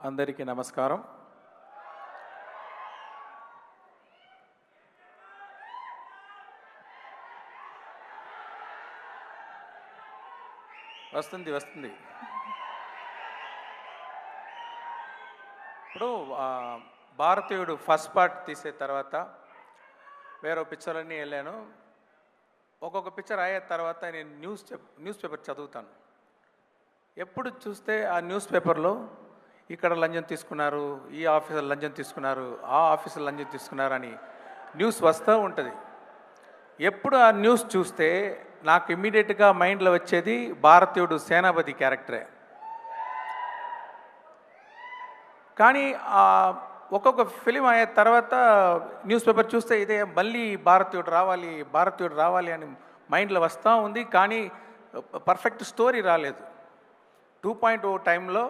అందరికీ నమస్కారం. వస్తుంది. ఇప్పుడు భారతీయుడు ఫస్ట్ పార్ట్ తీసే తర్వాత వేరే పిక్చర్లన్నీ వెళ్ళాను. ఒక్కొక్క పిక్చర్ అయ్యే తర్వాత నేను న్యూస్ పేపర్ చదువుతాను. ఎప్పుడు చూస్తే ఆ న్యూస్ పేపర్లో ఇక్కడ లంచం తీసుకున్నారు, ఈ ఆఫీసర్ లంచం తీసుకున్నారు, ఆ ఆఫీసర్ లంచం తీసుకున్నారు అని న్యూస్ వస్తూ ఉంటుంది. ఎప్పుడు ఆ న్యూస్ చూస్తే నాకు ఇమ్మీడియట్గా మైండ్లో వచ్చేది భారతీయుడు సేనాపతి క్యారెక్టరే. కానీ ఒక్కొక్క ఫిలిం అయ్యే తర్వాత న్యూస్ పేపర్ చూస్తే ఇదే మళ్ళీ భారతీయుడు రావాలి అని మైండ్లో వస్తూ ఉంది. కానీ పర్ఫెక్ట్ స్టోరీ రాలేదు. 2.0 టైంలో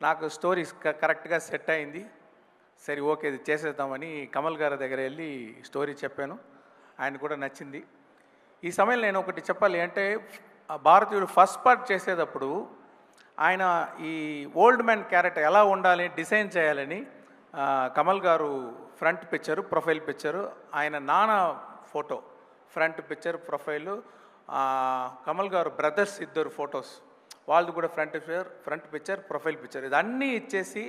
నాకు స్టోరీ కరెక్ట్గా సెట్ అయింది. సరే ఓకే ఇది చేసేద్దామని కమల్ గారి దగ్గర వెళ్ళి స్టోరీ చెప్పాను. ఆయన కూడా నచ్చింది. ఈ సమయంలో నేను ఒకటి చెప్పాలి అంటే భారతీయుడు ఫస్ట్ పార్ట్ చేసేటప్పుడు ఆయన ఈ ఓల్డ్ మ్యాన్ క్యారెక్టర్ ఎలా ఉండాలి డిజైన్ చేయాలని కమల్ గారు ఫ్రంట్ పిక్చరు ప్రొఫైల్ పిక్చరు ఆయన నాన్న photo front picture profile Kamal గారు బ్రదర్స్ ఇద్దరు ఫొటోస్ వాళ్ళది కూడా ఫ్రంట్ పిక్చర్ ప్రొఫైల్ పిక్చర్ ఇదన్నీ ఇచ్చేసి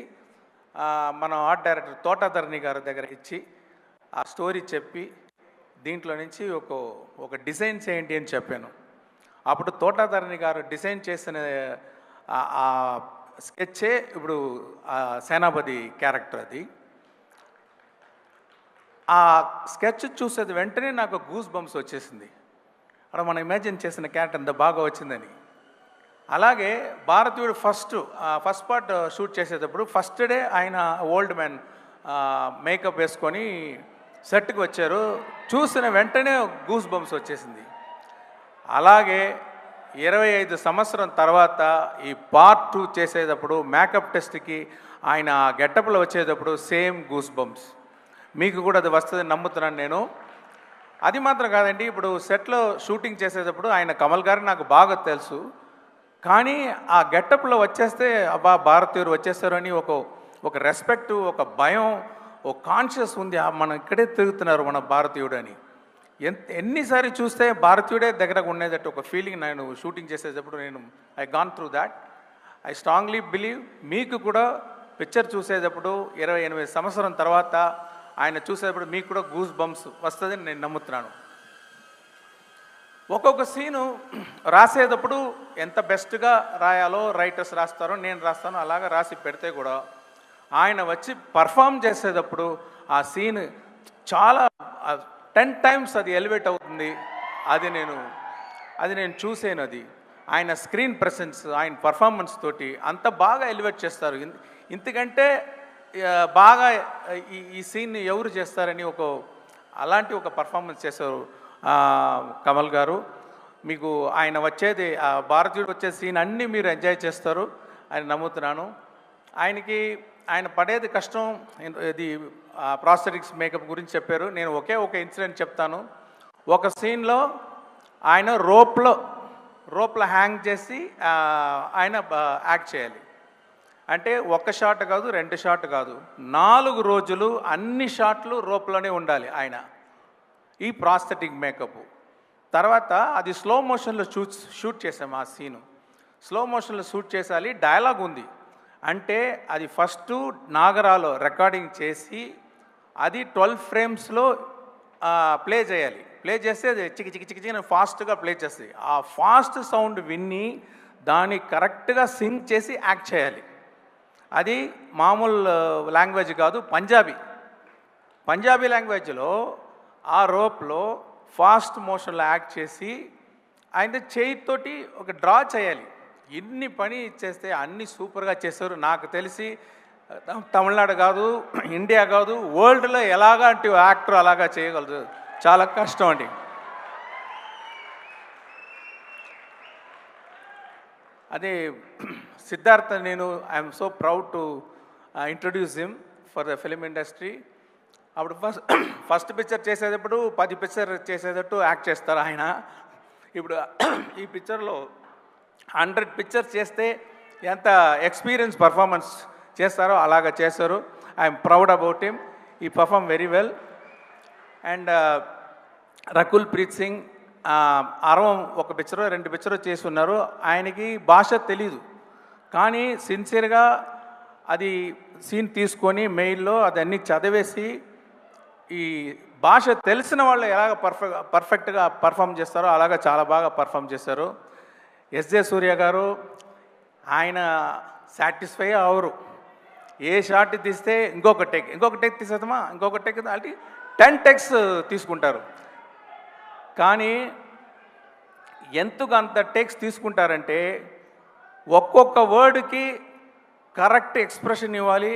మన ఆర్ట్ డైరెక్టర్ తోటాధరణి గారి దగ్గర ఇచ్చి ఆ స్టోరీ చెప్పి దీంట్లో నుంచి ఒక డిజైన్ చేయండి అని చెప్పాను. అప్పుడు తోటాధరణి గారు డిజైన్ చేసిన ఆ స్కెచ్చే ఇప్పుడు సేనాపతి క్యారెక్టర్. అది ఆ స్కెచ్ చూసేది వెంటనే నాకు గూస్ బంప్స్ వచ్చేసింది. అక్కడ మనం ఇమాజిన్ చేసిన క్యారెక్టర్ అంత బాగా వచ్చిందని. అలాగే భారతీయుడు ఫస్ట్ పార్ట్ షూట్ చేసేటప్పుడు ఫస్ట్ డే ఆయన ఓల్డ్ మ్యాన్ మేకప్ వేసుకొని సెట్కి వచ్చారు. చూసిన వెంటనే గూస్ బంప్స్ వచ్చేసింది. అలాగే 25 సంవత్సరం తర్వాత ఈ పార్ట్ 2 చేసేటప్పుడు మేకప్ టెస్ట్కి ఆయన గెటప్లో వచ్చేటప్పుడు సేమ్ గూస్ బంప్స్. మీకు కూడా అది వస్తుందని నమ్ముతున్నాను నేను. అది మాత్రం కాదండి, ఇప్పుడు సెట్లో షూటింగ్ చేసేటప్పుడు ఆయన కమల్ గారు నాకు బాగా తెలుసు. కానీ ఆ గెటప్లో వచ్చేస్తే అబ్బా భారతీయుడు వచ్చేస్తారు అని ఒక రెస్పెక్టు, ఒక భయం, ఒక కాన్షియస్ ఉంది. మనం ఇక్కడే తిరుగుతున్నారు మన భారతీయుడు అని. ఎన్నిసార్లు చూస్తే భారతీయుడే దగ్గరకు ఉండేటట్టు ఒక ఫీలింగ్ నేను షూటింగ్ చేసేటప్పుడు I gone through that. I strongly believe మీకు కూడా పిక్చర్ చూసేటప్పుడు 28 సంవత్సరం తర్వాత ఆయన చూసేటప్పుడు మీకు కూడా గూస్ బంప్స్ వస్తుందని నేను నమ్ముతున్నాను. ఒక్కొక్క సీను రాసేటప్పుడు ఎంత బెస్ట్గా రాయాలో రైటర్స్ రాస్తారో నేను రాస్తాను. అలాగా రాసి పెడితే కూడా ఆయన వచ్చి పర్ఫామ్ చేసేటప్పుడు ఆ సీన్ చాలా 10 టైమ్స్ అది ఎలివేట్ అవుతుంది. అది నేను చూసాను. అది ఆయన స్క్రీన్ ప్రెసెన్స్, ఆయన పర్ఫార్మెన్స్ తోటి అంత బాగా ఎలివేట్ చేస్తారు. ఇంతకంటే బాగా ఈ సీన్ని ఎవరు చేస్తారని అలాంటి ఒక పర్ఫార్మెన్స్ చేశారు కమల్ గారు. మీకు ఆయన వచ్చేది భారతీయుడు వచ్చే సీన్ అన్నీ మీరు ఎంజాయ్ చేస్తారు అని నమ్ముతున్నాను. ఆయన పడేది కష్టం. ఇది ప్రాస్థెటిక్స్ మేకప్ గురించి చెప్పారు. నేను ఒక ఇన్సిడెంట్ చెప్తాను. ఒక సీన్లో ఆయన రోప్లో హ్యాంగ్ చేసి ఆయన యాక్ట్ చేయాలి. అంటే 1 షాట్ కాదు, 2 షాట్ కాదు, 4 రోజులు అన్ని షాట్లు రోప్లోనే ఉండాలి ఆయన. ఈ ప్రాస్థెటిక్ మేకప్ తర్వాత అది స్లో మోషన్లో షూట్ చేసాము. ఆ సీను స్లో మోషన్లో షూట్ చేసాలి. డైలాగ్ ఉంది అంటే అది ఫస్ట్ నాగరాలో రికార్డింగ్ చేసి అది 12 ఫ్రేమ్స్లో ప్లే చేయాలి. ప్లే చేస్తే అది చికి ఫాస్ట్గా ప్లే చేస్తుంది. ఆ ఫాస్ట్ సౌండ్ విన్ని దాన్ని కరెక్ట్గా సింగ్ చేసి యాక్ట్ చేయాలి. అది మామూలు లాంగ్వేజ్ కాదు, పంజాబీ లాంగ్వేజ్లో ఆ రోప్లో ఫాస్ట్ మోషన్లో యాక్ట్ చేసి ఆయన చేయితోటి ఒక డ్రా చేయాలి. ఇన్ని పని చేస్తే అన్ని సూపర్గా చేశారు. నాకు తెలిసి తమిళనాడు కాదు, ఇండియా కాదు, వరల్డ్లో ఎలాగంటి యాక్టర్ అలాగా చేయగలరు. చాలా కష్టం అండి. అదే Siddhartha, I'm so proud to introduce him for the film industry. అప్పుడు ఫస్ట్ పిక్చర్ చేసేటప్పుడు 10 పిక్చర్ చేసేటట్టు యాక్ట్ చేస్తారు ఆయన. ఇప్పుడు ఈ పిక్చర్లో 100 పిక్చర్స్ చేస్తే ఎంత ఎక్స్పీరియన్స్ పర్ఫార్మెన్స్ చేస్తారో అలాగ చేశారు. I'm proud about him. He perform very well. And Rakul Preet Singh అరవం ఒక పిక్చరో 2 పిక్చరో చేసి ఉన్నారు. ఆయనకి భాష తెలీదు, కానీ సిన్సియర్గా అది సీన్ తీసుకొని మెయిల్లో అదన్నీ చదివేసి ఈ భాష తెలిసిన వాళ్ళు ఎలాగ పర్ఫెక్ట్గా పర్ఫామ్ చేస్తారో అలాగా చాలా బాగా పర్ఫామ్ చేశారు. ఎస్జే సూర్య గారు ఆయన సాటిస్ఫై అవరు. ఏ షాట్ తీస్తే ఇంకొక టేక్ తీసేద్దామా, ఇంకొక టేక్ అంటే 10 టెక్స్ తీసుకుంటారు. కానీ ఎందుకు అంత టేక్స్ తీసుకుంటారంటే ఒక్కొక్క వర్డ్కి కరెక్ట్ ఎక్స్ప్రెషన్ ఇవ్వాలి,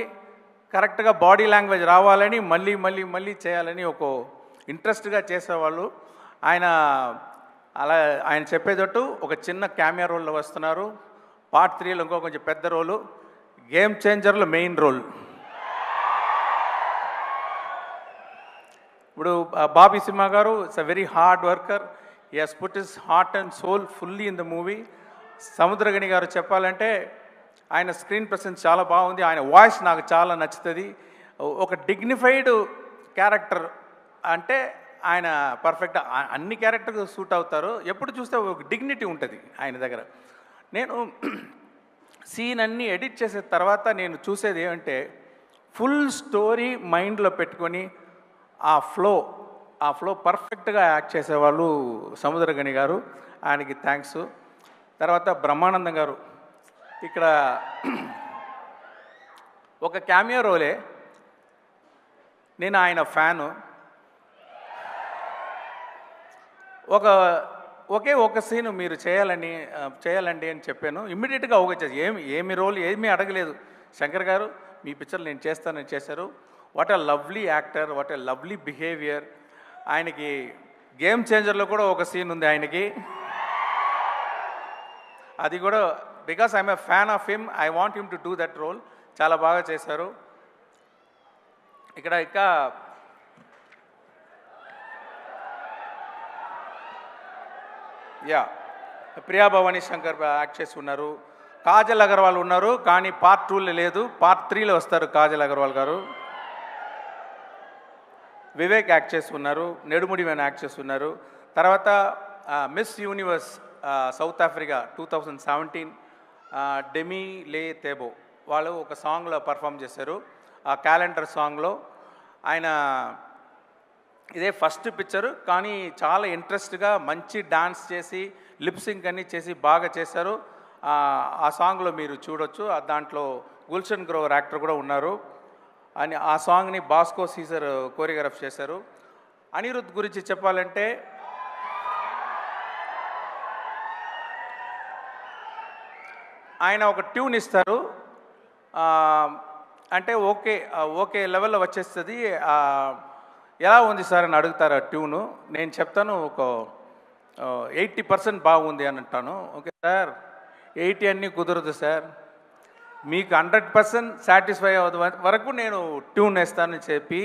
కరెక్ట్గా బాడీ లాంగ్వేజ్ రావాలని మళ్ళీ మళ్ళీ మళ్ళీ చేయాలని ఒక ఇంట్రెస్ట్గా చేసేవాళ్ళు. ఆయన చెప్పేటట్టు ఒక చిన్న క్యామియా రోల్లో వస్తున్నారు. పార్ట్ 3లో ఇంకో కొంచెం పెద్ద రోలు, గేమ్ చేంజర్లో మెయిన్ రోల్. ఇప్పుడు బాబీ సింహ గారు it's a very hard worker. He has put his heart and soul fully in the movie. Samuthirakani గారు చెప్పాలంటే ఆయన స్క్రీన్ ప్రెసెన్స్ చాలా బాగుంది. ఆయన వాయిస్ నాకు చాలా నచ్చుతుంది. ఒక డిగ్నిఫైడ్ క్యారెక్టర్ అంటే ఆయన పర్ఫెక్ట్ అన్ని క్యారెక్టర్కి సూట్ అవుతారు. ఎప్పుడు చూస్తే ఒక డిగ్నిటీ ఉంటుంది ఆయన దగ్గర. నేను సీన్ అన్నీ ఎడిట్ చేసిన తర్వాత నేను చూసేది ఏమంటే ఫుల్ స్టోరీ మైండ్లో పెట్టుకొని ఆ ఫ్లో పర్ఫెక్ట్గా యాక్ట్ చేసేవాళ్ళు సముద్రగని గారు. ఆయనకి థ్యాంక్స్. తర్వాత బ్రహ్మానందం గారు ఇక్కడ ఒక క్యామియో రోలే. నేను ఆయన ఫ్యాను. ఒక సీను మీరు చేయాలండి అని చెప్పాను. ఇమ్మీడియట్గా చేసి ఏమి రోల్ ఏమీ అడగలేదు. శంకర్ గారు మీ పిక్చర్ నేను చేస్తానని చేశారు. What a lovely actor, what a lovely behaviour. ఆయనకి గేమ్ చేంజర్లో కూడా ఒక సీన్ ఉంది ఆయనకి. అది కూడా because I'm a fan of him, I want him to do that role. చాలా బాగా చేశారు. ఇక్కడ ఇంకా ప్రియా భవానీ శంకర్ యాక్ట్ చేసి ఉన్నారు. కాజల్ అగర్వాల్ ఉన్నారు, కానీ పార్ట్ 2లో లేదు, పార్ట్ 3లో వస్తారు కాజల్ అగర్వాల్ గారు. వివేక్ యాక్ట్ చేసి ఉన్నారు, నెడుముడి వేణు యాక్ట్ చేసి ఉన్నారు. తర్వాత miss universe south Africa 2017 demi లే తేబో వాళ్ళు ఒక సాంగ్లో పర్ఫామ్ చేశారు. ఆ క్యాలెండర్ సాంగ్లో ఆయన ఇదే ఫస్ట్ పిక్చరు, కానీ చాలా ఇంట్రెస్ట్గా మంచి డాన్స్ చేసి లిప్సింగ్ అన్నీ చేసి బాగా చేశారు. ఆ సాంగ్లో మీరు చూడొచ్చు. దాంట్లో గుల్షన్ గ్రోవర్ యాక్టర్ కూడా ఉన్నారు. అని ఆ సాంగ్ని బాస్కో సీజర్ కోరియోగ్రాఫ్ చేశారు. అనిరుద్ గురించి చెప్పాలంటే ఆయన ఒక ట్యూన్ ఇస్తారు, అంటే ఓకే లెవెల్లో వచ్చేస్తుంది. ఎలా ఉంది సార్ అని అడుగుతారు ఆ ట్యూను. నేను చెప్తాను ఒక 80% బాగుంది అని అంటాను. ఓకే సార్ 80 అన్నీ కుదరదు సార్, మీకు 100% సాటిస్ఫై అవ్వదు వరకు నేను ట్యూన్ వేస్తానని చెప్పి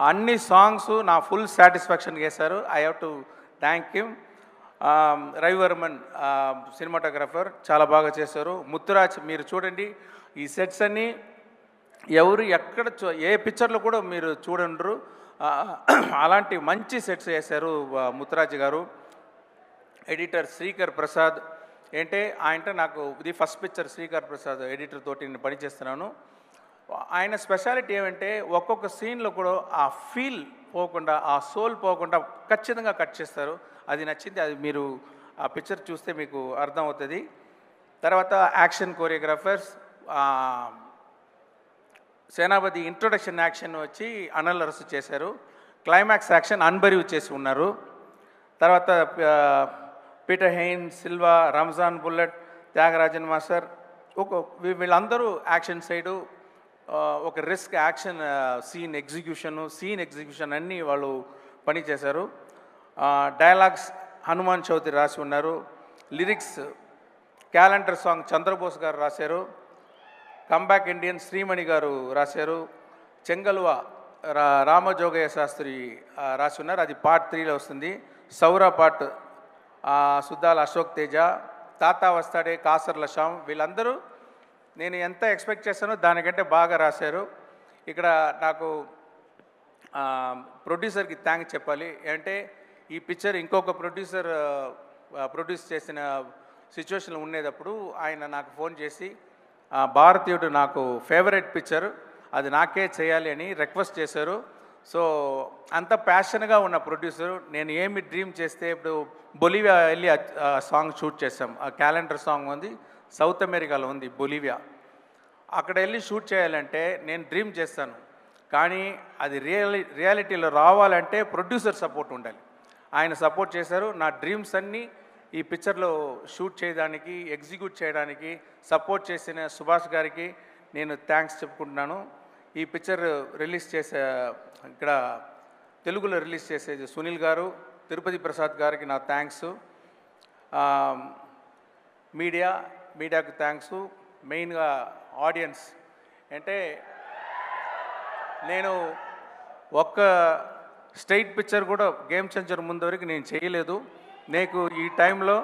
అన్ని సాంగ్స్ నా ఫుల్ సాటిస్ఫాక్షన్ చేశారు. I have to thank him. Ravi Varman cinematographer చాలా బాగా చేశారు. ముత్తురాజ్ మీరు చూడండి, ఈ సెట్స్ అన్నీ ఎవరు ఎక్కడ ఏ పిక్చర్లో కూడా మీరు చూడండ్రు, అలాంటి మంచి సెట్స్ చేశారు ముత్తురాజ్ గారు. ఎడిటర్ శ్రీకర్ ప్రసాద్ అంటే నాకు ఇది first picture Srikar Prasad editor తోటి నేను పనిచేస్తున్నాను. ఆయన స్పెషాలిటీ ఏమంటే ఒక్కొక్క సీన్లో కూడా ఆ ఫీల్ పోకుండా, ఆ సోల్ పోకుండా ఖచ్చితంగా కట్ చేస్తారు. అది నచ్చింది. అది మీరు ఆ పిక్చర్ చూస్తే మీకు అర్థమవుతుంది. తర్వాత యాక్షన్ కోరియోగ్రాఫర్స్ సేనాపతి ఇంట్రొడక్షన్ యాక్షన్ వచ్చి అనిల్ అరసు చేశారు. క్లైమాక్స్ యాక్షన్ అన్బరీవ్ చేసి ఉన్నారు. తర్వాత Peter Hein, Silva, Ramzan bullet, Thyagarajan master వీళ్ళందరూ యాక్షన్ సైడు ఒక రిస్క్ యాక్షన్ సీన్ ఎగ్జిక్యూషన్ అన్నీ వాళ్ళు పనిచేశారు. డైలాగ్స్ హనుమాన్ చౌదరి రాసి ఉన్నారు. లిరిక్స్ క్యాలెండర్ సాంగ్ చంద్రబోస్ గారు రాశారు. కంబ్యాక్ ఇండియన్ శ్రీమణి గారు రాశారు. చెంగల్వ రామజోగయ్య శాస్త్రి రాసి ఉన్నారు. అది పార్ట్ 3లో వస్తుంది. సౌరా పార్ట్ సుద్దాల అశోక్ తేజ, తాతా వస్తాడే, కాసర్ల శ్యామ్ వీళ్ళందరూ నేను ఎంత ఎక్స్పెక్ట్ చేశానో దానికంటే బాగా రాశారు. ఇక్కడ నాకు ప్రొడ్యూసర్కి థ్యాంక్స్ చెప్పాలి. అంటే ఈ పిక్చర్ ఇంకొక ప్రొడ్యూస్ చేసిన సిచ్యువేషన్లో ఉండేటప్పుడు ఆయన నాకు ఫోన్ చేసి భారతీయుడు నాకు ఫేవరెట్ పిక్చర్, అది నాకే చేయాలి అని రిక్వెస్ట్ చేశారు. సో అంత ప్యాషన్గా ఉన్న ప్రొడ్యూసరు, నేను ఏమి డ్రీమ్ చేస్తే ఇప్పుడు బొలివియా వెళ్ళి సాంగ్ షూట్ చేసాం. ఆ క్యాలెండర్ సాంగ్ ఉంది, సౌత్ అమెరికాలో ఉంది బొలివియా. అక్కడ వెళ్ళి షూట్ చేయాలంటే నేను డ్రీమ్ చేస్తాను, కానీ అది రియాలిటీలో రావాలంటే ప్రొడ్యూసర్ సపోర్ట్ ఉండాలి. ఆయన సపోర్ట్ చేశారు. నా డ్రీమ్స్ అన్నీ ఈ పిక్చర్లో షూట్ చేయడానికి, ఎగ్జిక్యూట్ చేయడానికి సపోర్ట్ చేసిన సుభాష్ గారికి నేను థ్యాంక్స్ చెప్పుకుంటున్నాను. ఈ పిక్చర్ రిలీజ్ చేసే, ఇక్కడ తెలుగులో రిలీజ్ చేసేది సునీల్ గారు, తిరుపతి ప్రసాద్ గారికి నా థ్యాంక్స్. మీడియాకు థ్యాంక్స్, మెయిన్గా ఆడియన్స్. అంటే నేను ఒక్క స్టేట్ పిక్చర్ కూడా గేమ్ చేంజర్ ముందు వరకు నేను చేయలేదు. నీకు ఈ టైంలో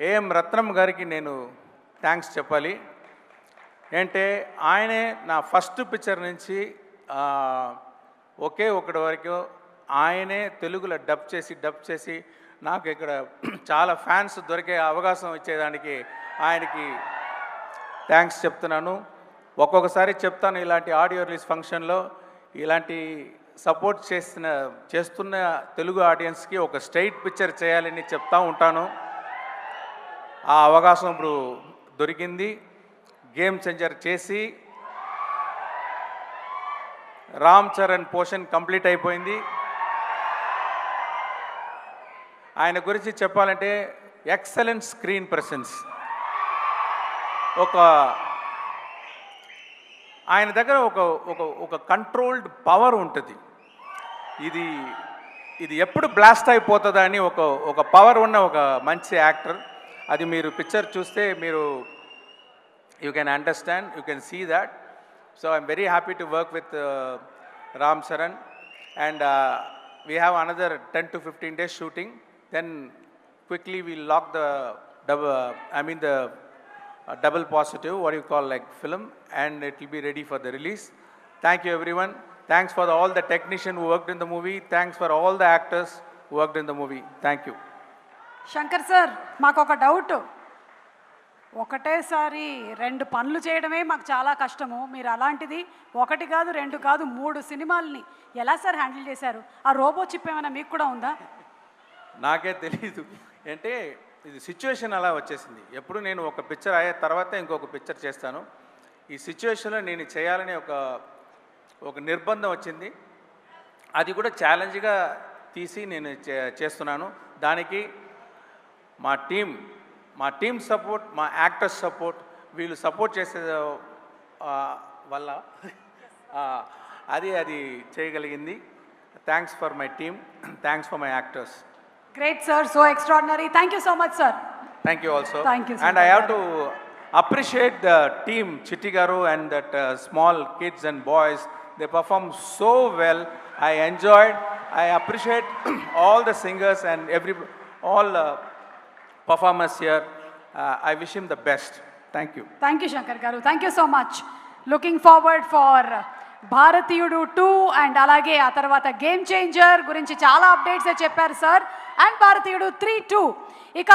ఏఎం రత్నం గారికి నేను థ్యాంక్స్ చెప్పాలి. అంటే ఆయనే నా ఫస్ట్ పిక్చర్ నుంచి ఒకే ఒకటి వరకు ఆయనే తెలుగులో డబ్ చేసి నాకు ఇక్కడ చాలా ఫ్యాన్స్ దొరికే అవకాశం ఇచ్చేదానికి ఆయనకి థ్యాంక్స్ చెప్తున్నాను. ఒక్కొక్కసారి చెప్తాను, ఇలాంటి ఆడియో రిలీజ్ ఫంక్షన్లో ఇలాంటి సపోర్ట్ చేస్తున్న తెలుగు ఆడియన్స్కి ఒక స్ట్రైట్ పిక్చర్ చేయాలని చెప్తూ ఉంటాను. ఆ అవకాశం ఇప్పుడు దొరికింది. గేమ్ చేంజర్ చేసి రామ్ చరణ్ పోర్షన్ కంప్లీట్ అయిపోయింది. ఆయన గురించి చెప్పాలంటే ఎక్సలెంట్ స్క్రీన్ ప్రెసెన్స్. ఆయన దగ్గర ఒక కంట్రోల్డ్ పవర్ ఉంటుంది. ఇది ఎప్పుడు బ్లాస్ట్ అయిపోతుందా అని ఒక పవర్ ఉన్న ఒక మంచి యాక్టర్. అది మీరు పిక్చర్ చూస్తే మీరు you can understand, you can see that. So I'm very happy to work with Ram Charan. And we have another 10 to 15 days shooting. Then quickly we'll lock the double positive, what you call like film, and it will be ready for the release. Thank you everyone. Thanks for all the technicians who worked in the movie. Thanks for all the actors who worked in the movie. Thank you. Shankar sir, మాకు ఒక doubt. ఒకటేసారి 2 పనులు చేయడమే మాకు చాలా కష్టము. మీరు అలాంటిది 1 కాదు 2 కాదు 3 సినిమాలని ఎలా సార్ హ్యాండిల్ చేశారు? ఆ రోబో చిప్ ఏమైనా మీకు కూడా ఉందా? నాకే తెలీదు. అంటే ఇది సిచ్యువేషన్ అలా వచ్చేసింది. ఎప్పుడు నేను ఒక పిక్చర్ అయ్యే తర్వాత ఇంకొక పిక్చర్ చేస్తాను. ఈ సిచ్యువేషన్లో నేను చేయాలని ఒక నిర్బంధం వచ్చింది. అది కూడా ఛాలెంజ్గా తీసి నేను చేస్తున్నాను. దానికి మా టీమ్ సపోర్ట్, మా యాక్టర్స్ సపోర్ట్, వీళ్ళు సపోర్ట్ చేసే వల్ల అది చేయగలిగింది. Thanks for my team, thanks for my actors. Great sir, so extraordinary. Thank you so much sir. Thank you also. Thank you sir. And I have to appreciate the team, Chitti Garu and that small kids and boys. They performed so well. I enjoyed. I appreciate all the singers and all performers here. I wish him the best. Thank you. Thank you Shankar Garu. Thank you so much. Looking forward for భారతీయుడు 2 and అలాగే ఆ తర్వాత game changer గురించి చాలా updates చెప్పారు sir. And భారతీయుడు 3-2 ఇక